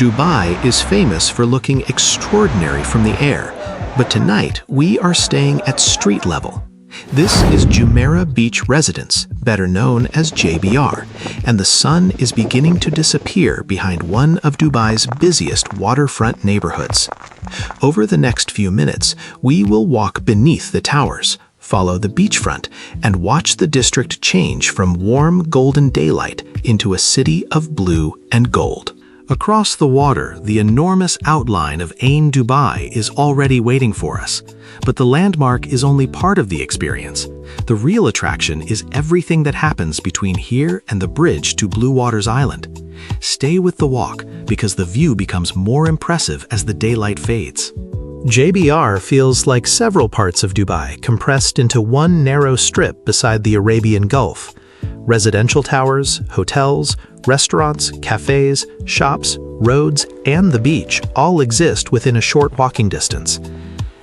Dubai is famous for looking extraordinary from the air, but tonight we are staying at street level. This is Jumeirah Beach Residence, better known as JBR, and the sun is beginning to disappear behind one of Dubai's busiest waterfront neighborhoods. Over the next few minutes, we will walk beneath the towers, follow the beachfront, and watch the district change from warm golden daylight into a city of blue and gold. Across the water, the enormous outline of Ain Dubai is already waiting for us. But the landmark is only part of the experience. The real attraction is everything that happens between here and the bridge to Bluewaters Island. Stay with the walk, because the view becomes more impressive as the daylight fades. JBR feels like several parts of Dubai compressed into one narrow strip beside the Arabian Gulf. Residential towers, hotels, restaurants, cafes, shops, roads, and the beach all exist within a short walking distance.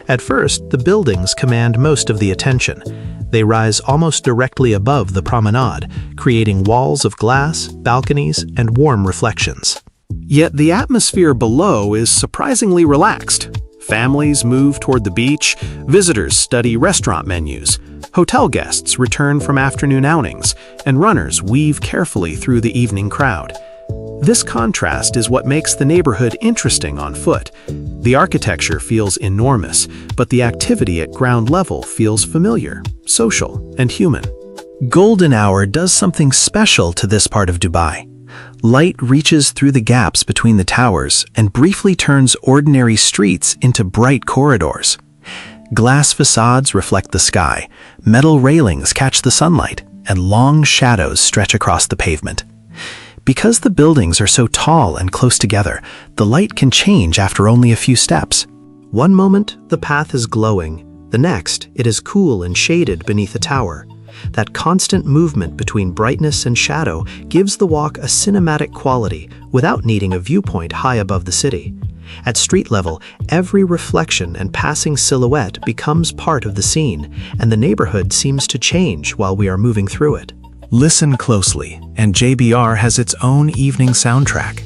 At first, the buildings command most of the attention. They rise almost directly above the promenade, creating walls of glass, balconies, and warm reflections. Yet the atmosphere below is surprisingly relaxed. Families move toward the beach, visitors study restaurant menus, hotel guests return from afternoon outings, and runners weave carefully through the evening crowd. This contrast is what makes the neighborhood interesting on foot. The architecture feels enormous, but the activity at ground level feels familiar, social, and human. Golden hour does something special to this part of Dubai. Light reaches through the gaps between the towers and briefly turns ordinary streets into bright corridors. Glass facades reflect the sky, metal railings catch the sunlight, and long shadows stretch across the pavement. Because the buildings are so tall and close together, the light can change after only a few steps. One moment, the path is glowing. The next, it is cool and shaded beneath a tower. That constant movement between brightness and shadow gives the walk a cinematic quality without needing a viewpoint high above the city. At street level, every reflection and passing silhouette becomes part of the scene, and the neighborhood seems to change while we are moving through it. Listen closely, and JBR has its own evening soundtrack.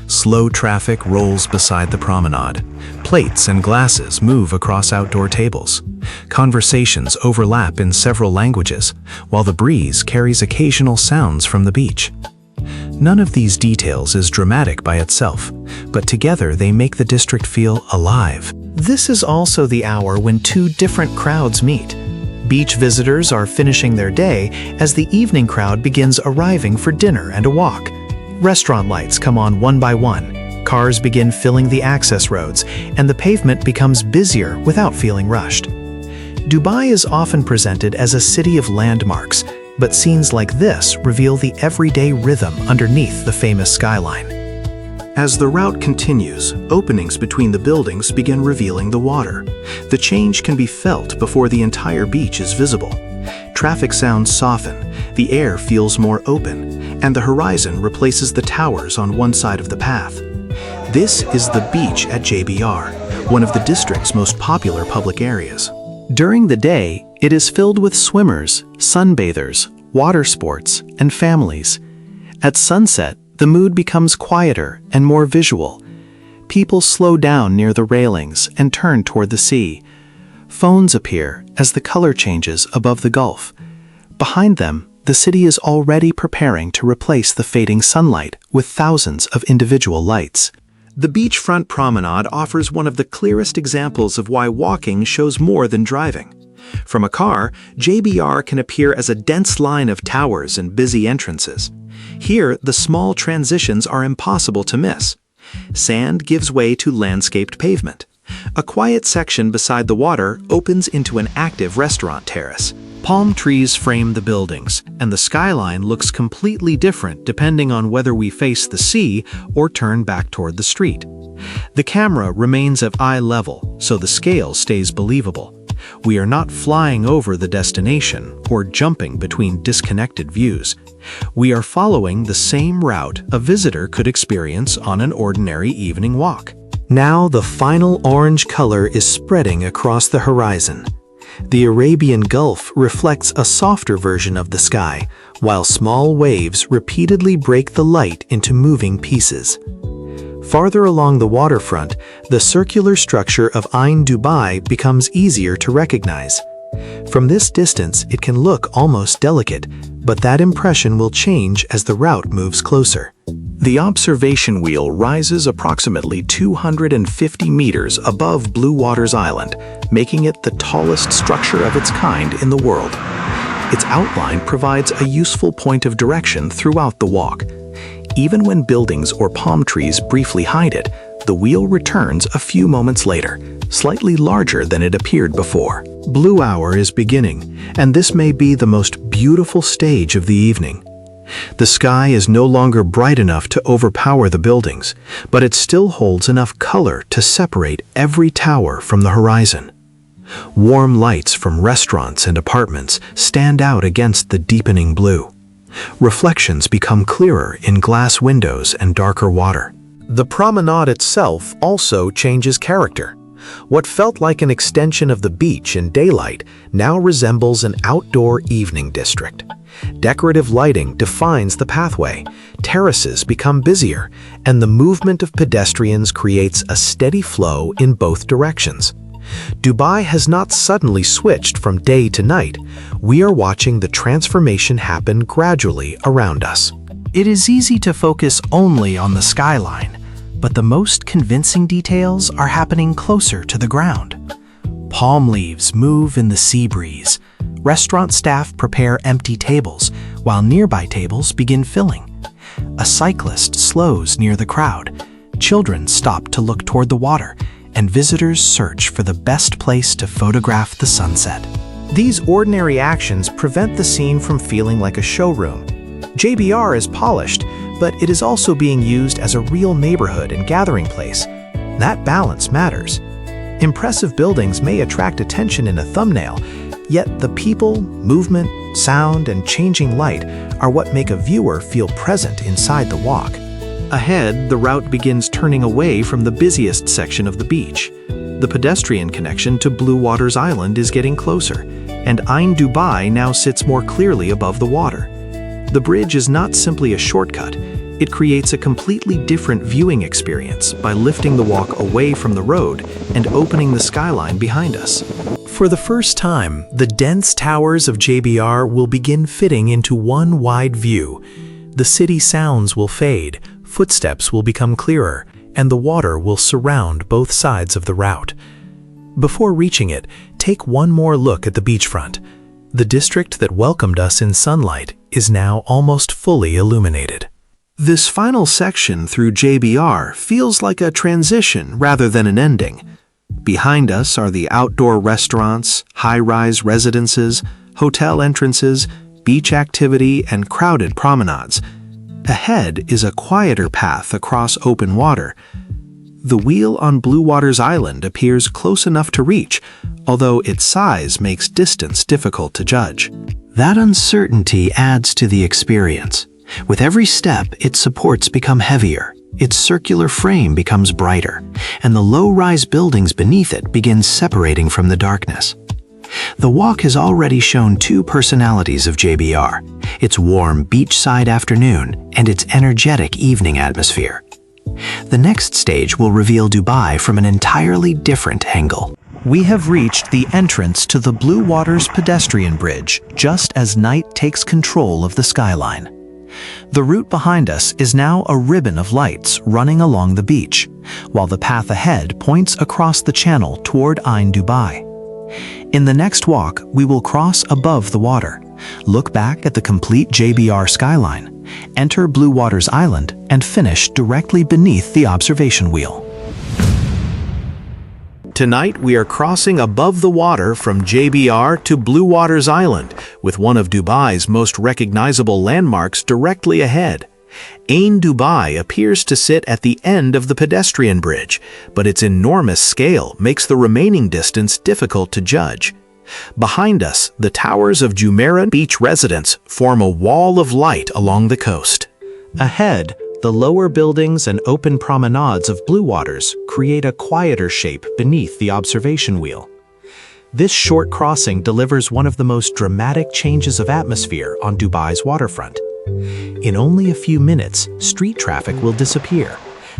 Slow traffic rolls beside the promenade. Plates and glasses move across outdoor tables. Conversations overlap in several languages, while the breeze carries occasional sounds from the beach. None of these details is dramatic by itself, but together they make the district feel alive. This is also the hour when two different crowds meet. Beach visitors are finishing their day as the evening crowd begins arriving for dinner and a walk. Restaurant lights come on one by one, cars begin filling the access roads, and the pavement becomes busier without feeling rushed. Dubai is often presented as a city of landmarks, but scenes like this reveal the everyday rhythm underneath the famous skyline. As the route continues, openings between the buildings begin revealing the water. The change can be felt before the entire beach is visible. Traffic sounds soften, the air feels more open, and the horizon replaces the towers on one side of the path. This is the beach at JBR, one of the district's most popular public areas. During the day, it is filled with swimmers, sunbathers, water sports, and families. At sunset, the mood becomes quieter and more visual. People slow down near the railings and turn toward the sea. Phones appear as the color changes above the Gulf. Behind them, the city is already preparing to replace the fading sunlight with thousands of individual lights. The beachfront promenade offers one of the clearest examples of why walking shows more than driving. From a car, JBR can appear as a dense line of towers and busy entrances. Here, the small transitions are impossible to miss. Sand gives way to landscaped pavement. A quiet section beside the water opens into an active restaurant terrace. Palm trees frame the buildings, and the skyline looks completely different depending on whether we face the sea or turn back toward the street. The camera remains at eye level, so the scale stays believable. We are not flying over the destination or jumping between disconnected views. We are following the same route a visitor could experience on an ordinary evening walk. Now the final orange color is spreading across the horizon. The Arabian Gulf reflects a softer version of the sky, while small waves repeatedly break the light into moving pieces. Farther along the waterfront, the circular structure of Ain Dubai becomes easier to recognize. From this distance, it can look almost delicate, but that impression will change as the route moves closer. The observation wheel rises approximately 250 meters above Bluewaters Island, making it the tallest structure of its kind in the world. Its outline provides a useful point of direction throughout the walk. Even when buildings or palm trees briefly hide it, the wheel returns a few moments later, slightly larger than it appeared before. Blue hour is beginning, and this may be the most beautiful stage of the evening. The sky is no longer bright enough to overpower the buildings, but it still holds enough color to separate every tower from the horizon. Warm lights from restaurants and apartments stand out against the deepening blue. Reflections become clearer in glass windows and darker water. The promenade itself also changes character. What felt like an extension of the beach in daylight now resembles an outdoor evening district. Decorative lighting defines the pathway, terraces become busier, and the movement of pedestrians creates a steady flow in both directions. Dubai has not suddenly switched from day to night. We are watching the transformation happen gradually around us. It is easy to focus only on the skyline, but the most convincing details are happening closer to the ground. Palm leaves move in the sea breeze. Restaurant staff prepare empty tables, while nearby tables begin filling. A cyclist slows near the crowd. Children stop to look toward the water, and visitors search for the best place to photograph the sunset. These ordinary actions prevent the scene from feeling like a showroom. JBR is polished, but it is also being used as a real neighborhood and gathering place. That balance matters. Impressive buildings may attract attention in a thumbnail, yet the people, movement, sound, and changing light are what make a viewer feel present inside the walk. Ahead, the route begins turning away from the busiest section of the beach. The pedestrian connection to Bluewaters Island is getting closer, and Ain Dubai now sits more clearly above the water. The bridge is not simply a shortcut. It creates a completely different viewing experience by lifting the walk away from the road and opening the skyline behind us. For the first time, the dense towers of JBR will begin fitting into one wide view. The city sounds will fade, footsteps will become clearer, and the water will surround both sides of the route. Before reaching it, take one more look at the beachfront. The district that welcomed us in sunlight is now almost fully illuminated. This final section through JBR feels like a transition rather than an ending. Behind us are the outdoor restaurants, high-rise residences, hotel entrances, beach activity, and crowded promenades. Ahead is a quieter path across open water. The wheel on Bluewaters Island appears close enough to reach, although its size makes distance difficult to judge. That uncertainty adds to the experience. With every step, its supports become heavier, its circular frame becomes brighter, and the low-rise buildings beneath it begin separating from the darkness. The walk has already shown two personalities of JBR, its warm beachside afternoon and its energetic evening atmosphere. The next stage will reveal Dubai from an entirely different angle. We have reached the entrance to the Bluewaters Pedestrian Bridge just as night takes control of the skyline. The route behind us is now a ribbon of lights running along the beach, while the path ahead points across the channel toward Ain Dubai. In the next walk, we will cross above the water, look back at the complete JBR Skyline, enter Bluewaters Island, and finish directly beneath the observation wheel. Tonight, we are crossing above the water from JBR to Bluewaters Island, with one of Dubai's most recognizable landmarks directly ahead. Ain Dubai appears to sit at the end of the pedestrian bridge, but its enormous scale makes the remaining distance difficult to judge. Behind us, the towers of Jumeirah Beach Residence form a wall of light along the coast. Ahead, the lower buildings and open promenades of Bluewaters create a quieter shape beneath the observation wheel. This short crossing delivers one of the most dramatic changes of atmosphere on Dubai's waterfront. In only a few minutes, street traffic will disappear.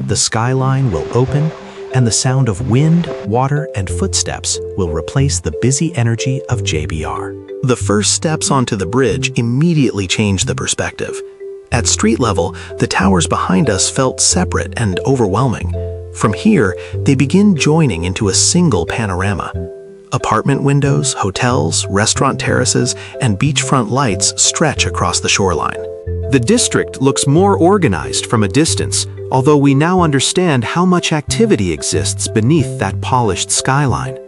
the skyline will open, and the sound of wind, water, and footsteps will replace the busy energy of JBR. The first steps onto the bridge immediately changed the perspective. At street level, the towers behind us felt separate and overwhelming. From here, they begin joining into a single panorama. Apartment windows, hotels, restaurant terraces, and beachfront lights stretch across the shoreline. The district looks more organized from a distance, although we now understand how much activity exists beneath that polished skyline.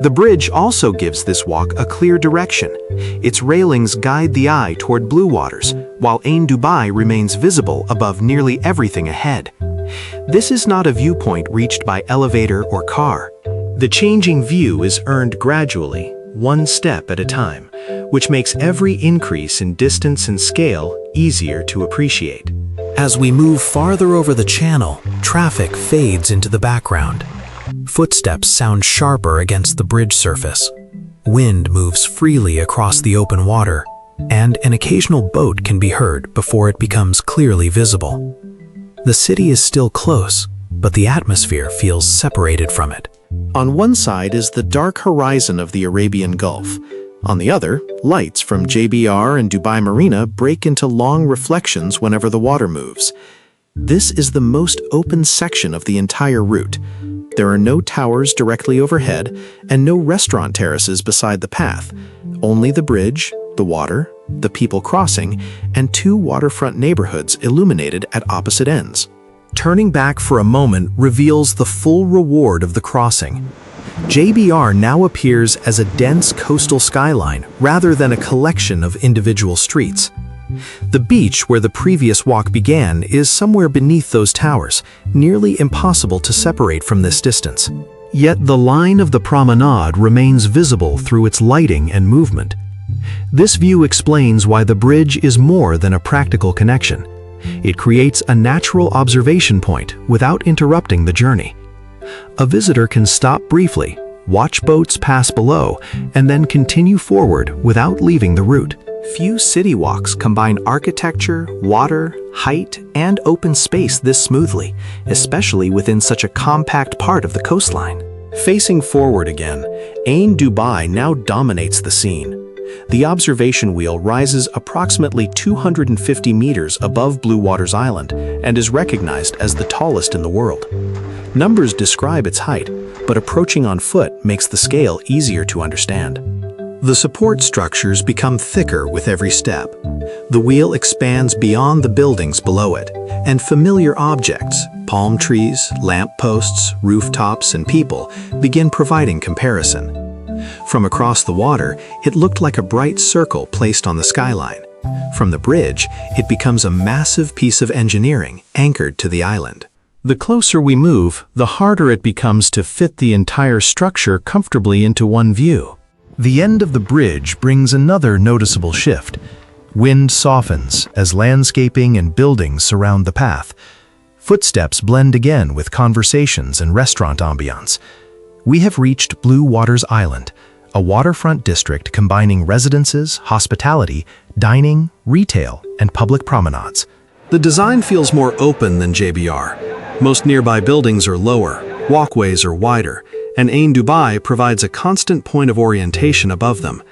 The bridge also gives this walk a clear direction. Its railings guide the eye toward Bluewaters, while Ain Dubai remains visible above nearly everything ahead. This is not a viewpoint reached by elevator or car. The changing view is earned gradually, one step at a time, which makes every increase in distance and scale easier to appreciate. As we move farther over the channel, traffic fades into the background. Footsteps sound sharper against the bridge surface. Wind moves freely across the open water, and an occasional boat can be heard before it becomes clearly visible. The city is still close, but the atmosphere feels separated from it. On one side is the dark horizon of the Arabian Gulf. On the other, lights from JBR and Dubai Marina break into long reflections whenever the water moves. This is the most open section of the entire route. There are no towers directly overhead and no restaurant terraces beside the path. Only the bridge, the water, the people crossing, and two waterfront neighborhoods illuminated at opposite ends. Turning back for a moment reveals the full reward of the crossing. JBR now appears as a dense coastal skyline rather than a collection of individual streets. The beach where the previous walk began is somewhere beneath those towers, nearly impossible to separate from this distance. Yet the line of the promenade remains visible through its lighting and movement. This view explains why the bridge is more than a practical connection. It creates a natural observation point without interrupting the journey. A visitor can stop briefly, watch boats pass below, and then continue forward without leaving the route. Few city walks combine architecture, water, height, and open space this smoothly, especially within such a compact part of the coastline. Facing forward again, Ain Dubai now dominates the scene. The observation wheel rises approximately 250 meters above Bluewaters Island and is recognized as the tallest in the world. Numbers describe its height, but approaching on foot makes the scale easier to understand. The support structures become thicker with every step. The wheel expands beyond the buildings below it, and familiar objects, palm trees, lamp posts, rooftops, and people, begin providing comparison. From across the water, it looked like a bright circle placed on the skyline. From the bridge, it becomes a massive piece of engineering anchored to the island. The closer we move, the harder it becomes to fit the entire structure comfortably into one view. The end of the bridge brings another noticeable shift. Wind softens as landscaping and buildings surround the path. Footsteps blend again with conversations and restaurant ambience. We have reached Bluewaters Island, a waterfront district combining residences, hospitality, dining, retail, and public promenades. The design feels more open than JBR. Most nearby buildings are lower, walkways are wider, and Ain Dubai provides a constant point of orientation above them.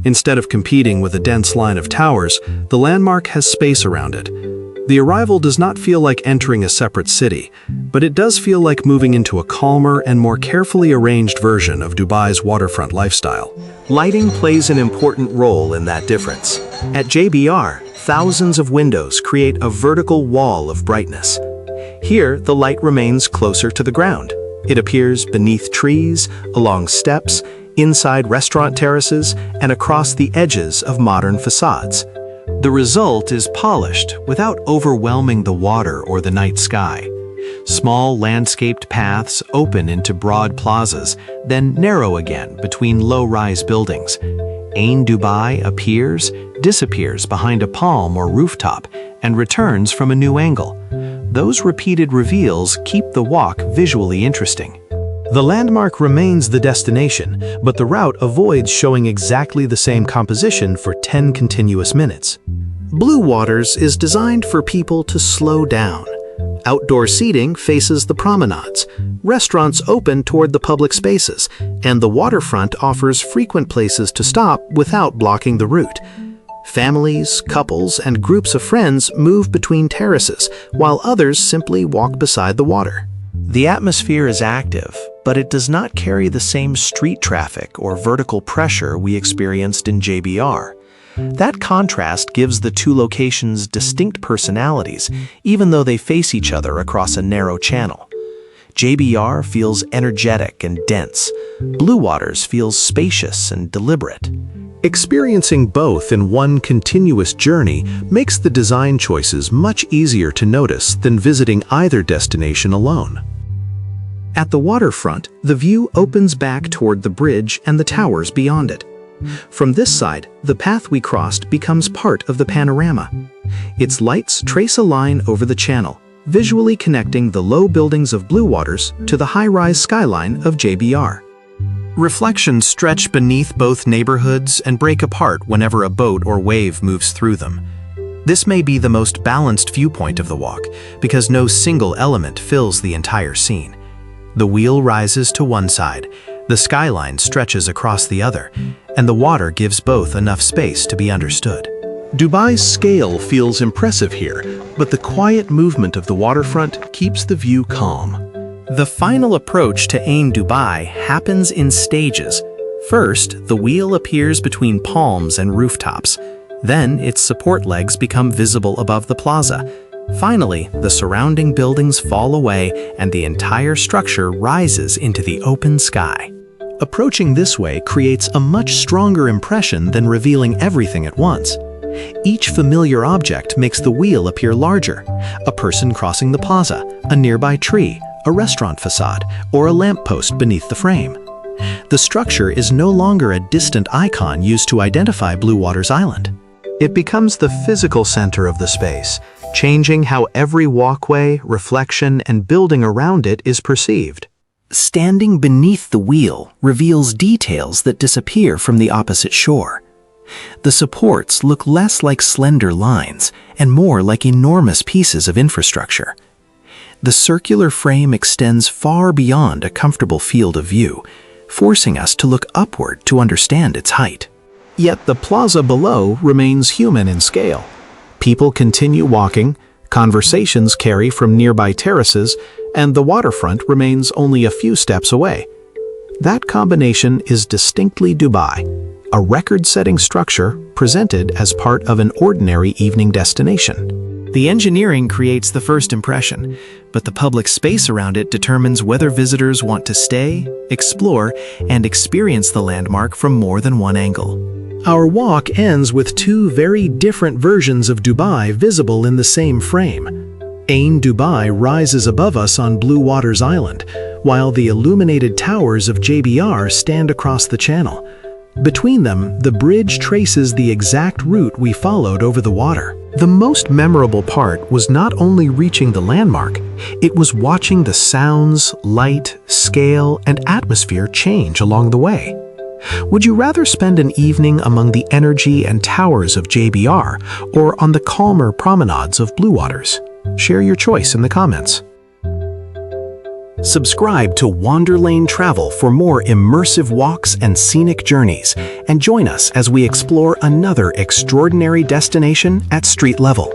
Instead of competing with a dense line of towers, the landmark has space around it. The arrival does not feel like entering a separate city, but it does feel like moving into a calmer and more carefully arranged version of Dubai's waterfront lifestyle. Lighting plays an important role in that difference. At JBR, thousands of windows create a vertical wall of brightness. Here, the light remains closer to the ground. It appears beneath trees, along steps, inside restaurant terraces, and across the edges of modern facades. The result is polished without overwhelming the water or the night sky. Small landscaped paths open into broad plazas, then narrow again between low-rise buildings. Ain Dubai appears, disappears behind a palm or rooftop, and returns from a new angle. Those repeated reveals keep the walk visually interesting. The landmark remains the destination, but the route avoids showing exactly the same composition for 10 continuous minutes. Bluewaters is designed for people to slow down, Outdoor seating faces the promenades, restaurants open toward the public spaces, and the waterfront offers frequent places to stop without blocking the route. Families, couples, and groups of friends move between terraces, while others simply walk beside the water. The atmosphere is active, but it does not carry the same street traffic or vertical pressure we experienced in JBR. That contrast gives the two locations distinct personalities, even though they face each other across a narrow channel. JBR feels energetic and dense. Bluewaters feels spacious and deliberate. Experiencing both in one continuous journey makes the design choices much easier to notice than visiting either destination alone. At the waterfront, the view opens back toward the bridge and the towers beyond it. From this side, the path we crossed becomes part of the panorama. Its lights trace a line over the channel, visually connecting the low buildings of Bluewaters to the high-rise skyline of JBR. Reflections stretch beneath both neighborhoods and break apart whenever a boat or wave moves through them. This may be the most balanced viewpoint of the walk, because no single element fills the entire scene. The wheel rises to one side, the skyline stretches across the other, and the water gives both enough space to be understood. Dubai's scale feels impressive here, but the quiet movement of the waterfront keeps the view calm. The final approach to Ain Dubai happens in stages. First, the wheel appears between palms and rooftops. Then, its support legs become visible above the plaza. Finally, the surrounding buildings fall away and the entire structure rises into the open sky. Approaching this way creates a much stronger impression than revealing everything at once. Each familiar object makes the wheel appear larger: a person crossing the plaza, a nearby tree, a restaurant facade, or a lamppost beneath the frame. The structure is no longer a distant icon used to identify Bluewaters Island. It becomes the physical center of the space, changing how every walkway, reflection, and building around it is perceived. Standing beneath the wheel reveals details that disappear from the opposite shore. The supports look less like slender lines and more like enormous pieces of infrastructure. The circular frame extends far beyond a comfortable field of view, forcing us to look upward to understand its height. Yet the plaza below remains human in scale. People continue walking, conversations carry from nearby terraces, and the waterfront remains only a few steps away. That combination is distinctly Dubai, a record-setting structure presented as part of an ordinary evening destination. The engineering creates the first impression, but the public space around it determines whether visitors want to stay, explore, and experience the landmark from more than one angle. Our walk ends with two very different versions of Dubai visible in the same frame. Ain Dubai rises above us on Bluewaters Island, while the illuminated towers of JBR stand across the channel. Between them, the bridge traces the exact route we followed over the water. The most memorable part was not only reaching the landmark, it was watching the sounds, light, scale, and atmosphere change along the way. Would you rather spend an evening among the energy and towers of JBR or on the calmer promenades of Bluewaters? Share your choice in the comments. Subscribe to Wanderlane Travel for more immersive walks and scenic journeys, and join us as we explore another extraordinary destination at street level.